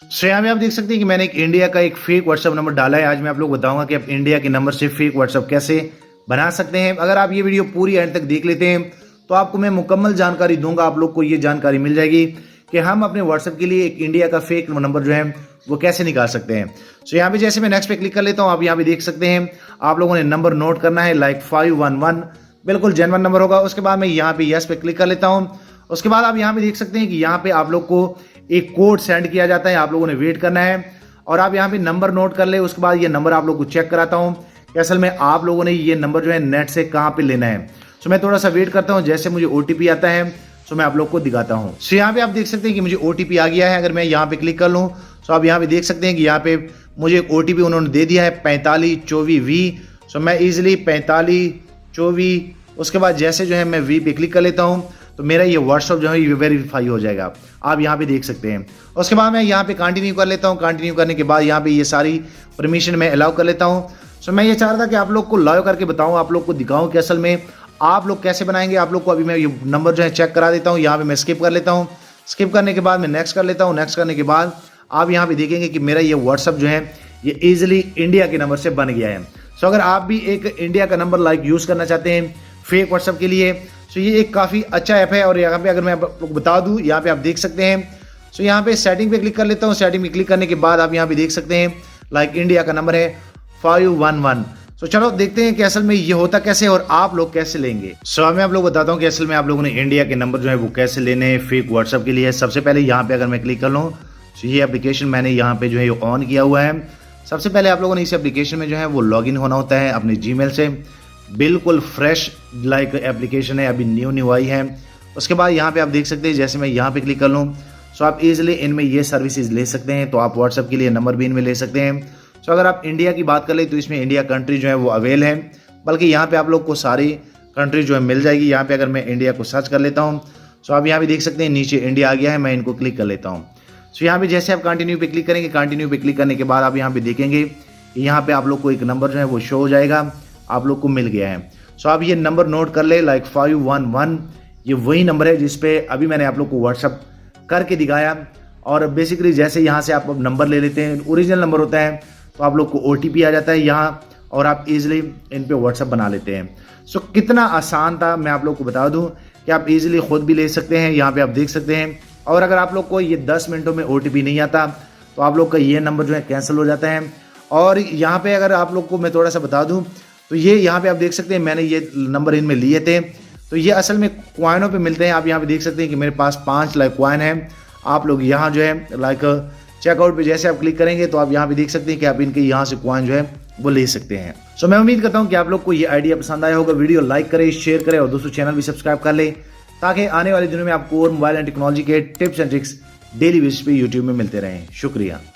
सो यहाँ पे आप देख सकते हैं कि मैंने एक इंडिया का एक फेक व्हाट्सअप नंबर डाला है। आज मैं आप लोग बताऊंगा कि आप इंडिया के नंबर से फेक व्हाट्सअप कैसे बना सकते हैं। अगर आप ये वीडियो पूरी एंड तक देख लेते हैं तो आपको मैं मुकम्मल जानकारी दूंगा। आप लोग को ये जानकारी मिल जाएगी कि हम अपने व्हाट्सअप के लिए एक इंडिया का फेक नंबर जो है वो कैसे निकाल सकते हैं। सो यहाँ पे जैसे मैं नेक्स्ट पे क्लिक कर लेता हूँ, आप यहाँ पे देख सकते हैं आप लोगों ने नंबर नोट करना है लाइक 511, बिल्कुल जेन्युइन नंबर होगा। उसके बाद मैं यहाँ पे यस पे क्लिक कर लेता हूँ। उसके बाद आप यहाँ पे देख सकते हैं कि यहाँ पे आप लोग को एक कोड सेंड किया जाता है, आप लोगों ने वेट करना है और आप यहाँ पे नंबर नोट कर ले। उसके बाद ये नंबर आप लोग को चेक कराता हूँ कि असल में आप लोगों ने ये नंबर जो है नेट से कहाँ पे लेना है। सो मैं थोड़ा सा वेट करता हूँ, जैसे मुझे ओटीपी आता है सो मैं आप लोग को दिखाता हूँ। सो यहाँ पे आप देख सकते हैं कि मुझे ओटीपी आ गया है। अगर मैं यहाँ पे क्लिक कर लूँ सो आप यहाँ पे देख सकते हैं कि यहाँ पे मुझे एक ओटीपी उन्होंने दे दिया है 4524V। सो मैं इजिली 4524, उसके बाद जैसे जो है मैं वी पे क्लिक कर लेता हूँ तो मेरा ये व्हाट्सअप जो है ये वेरीफाई हो जाएगा, आप यहाँ पे देख सकते हैं। उसके बाद मैं यहाँ पे कंटिन्यू कर लेता हूँ। कंटिन्यू करने के बाद यहाँ पे ये सारी परमिशन मैं अलाउ कर लेता हूँ। सो मैं ये चाह रहा था कि आप लोग को लाइव करके बताऊँ, आप लोग को दिखाऊँ कि असल में आप लोग कैसे बनाएंगे। आप लोग को अभी मैं ये नंबर जो है चेक करा देता हूँ। यहाँ पे मैं स्किप कर लेता हूँ। स्किप करने के बाद मैं नेक्स्ट कर लेता हूँ। नेक्स्ट करने के बाद आप यहाँ पे देखेंगे कि मेरा ये व्हाट्सअप जो है ये ईजिली इंडिया के नंबर से बन गया है। सो अगर आप भी एक इंडिया का नंबर लाइक यूज़ करना चाहते हैं फेक व्हाट्सअप के लिए, सो ये एक काफ़ी अच्छा ऐप है। और यहाँ पे अगर मैं आप लोग बता दूँ, यहाँ पे आप देख सकते हैं। सो यहाँ पे सेटिंग पे क्लिक कर लेता हूँ। सेटिंग पे क्लिक करने के बाद आप यहाँ पे देख सकते हैं लाइक इंडिया का नंबर है 511। सो चलो देखते हैं कि असल में ये होता कैसे और आप लोग कैसे लेंगे। सो मैं आप लोग बताता हूँ कि असल में आप लोगों ने इंडिया के नंबर जो है वो कैसे लेने हैं फेक व्हाट्सअप के लिए। सबसे पहले यहाँ पे अगर मैं क्लिक कर लूँ तो ये एप्लीकेशन मैंने यहाँ पे जो है ऑन किया हुआ है। सबसे पहले आप लोगों ने इस एप्लीकेशन में जो है वो लॉगिन होना होता है अपने जीमेल से। बिल्कुल फ्रेश लाइक एप्लीकेशन है, अभी न्यू आई है। उसके बाद यहाँ पे आप देख सकते हैं जैसे मैं यहाँ पे क्लिक कर लूँ सो आप इजीली इनमें ये सर्विसेज ले सकते हैं। तो आप व्हाट्सअप के लिए नंबर भी इनमें ले सकते हैं। सो अगर आप इंडिया की बात कर ले तो इसमें इंडिया कंट्री जो है वो अवेल है, बल्कि यहाँ पे आप लोग को सारी कंट्री जो है मिल जाएगी। यहाँ पे अगर मैं इंडिया को सर्च कर लेता हूँ सो आप यहाँ पे देख सकते हैं नीचे इंडिया आ गया है, मैं इनको क्लिक कर लेता हूँ। सो यहाँ पे जैसे आप कंटिन्यू पे क्लिक करेंगे, कंटिन्यू पे क्लिक करने के बाद आप यहाँ पे देखेंगे कि यहाँ पे आप लोग को एक नंबर जो है वो शो हो जाएगा, आप लोग को मिल गया है। सो आप ये नंबर नोट कर ले लाइक 511, ये वही नंबर है जिसपे अभी मैंने आप लोग को व्हाट्सअप करके दिखाया। और बेसिकली जैसे यहाँ से आप नंबर ले लेते हैं, ओरिजिनल नंबर होता है, तो आप लोग को ओटीपी आ जाता है यहाँ और आप इजीली इन पे व्हाट्सअप बना लेते हैं। सो कितना आसान था मैं आप लोग को बता दूं कि आप इजीली खुद भी ले सकते हैं। यहाँ पे आप देख सकते हैं। और अगर आप लोग को ये 10 मिनटों में ओटीपी नहीं आता तो आप लोग का ये नंबर जो है कैंसिल हो जाता है। और यहाँ पे अगर आप लोग को मैं थोड़ा सा बता दूँ तो ये यहाँ पे आप देख सकते हैं मैंने ये नंबर इनमें लिए थे, तो ये असल में क्वाइनों पे मिलते हैं। आप यहाँ पे देख सकते हैं कि मेरे पास 5 लाइक क्वाइन है। आप लोग यहाँ जो है लाइक चेकआउट पे जैसे आप क्लिक करेंगे तो आप यहाँ पे देख सकते हैं कि आप इनके यहाँ से क्वाइन जो है वो ले सकते हैं। सो मैं उम्मीद करता हूँ कि आप लोग को ये आइडिया पसंद आया होगा। वीडियो लाइक करें, शेयर करें और दोस्तों चैनल भी सब्सक्राइब कर लें ताकि आने वाले दिनों में आपको और मोबाइल एंड टेक्नोलॉजी के tips and tricks daily basis पे यूट्यूब में मिलते रहें। शुक्रिया।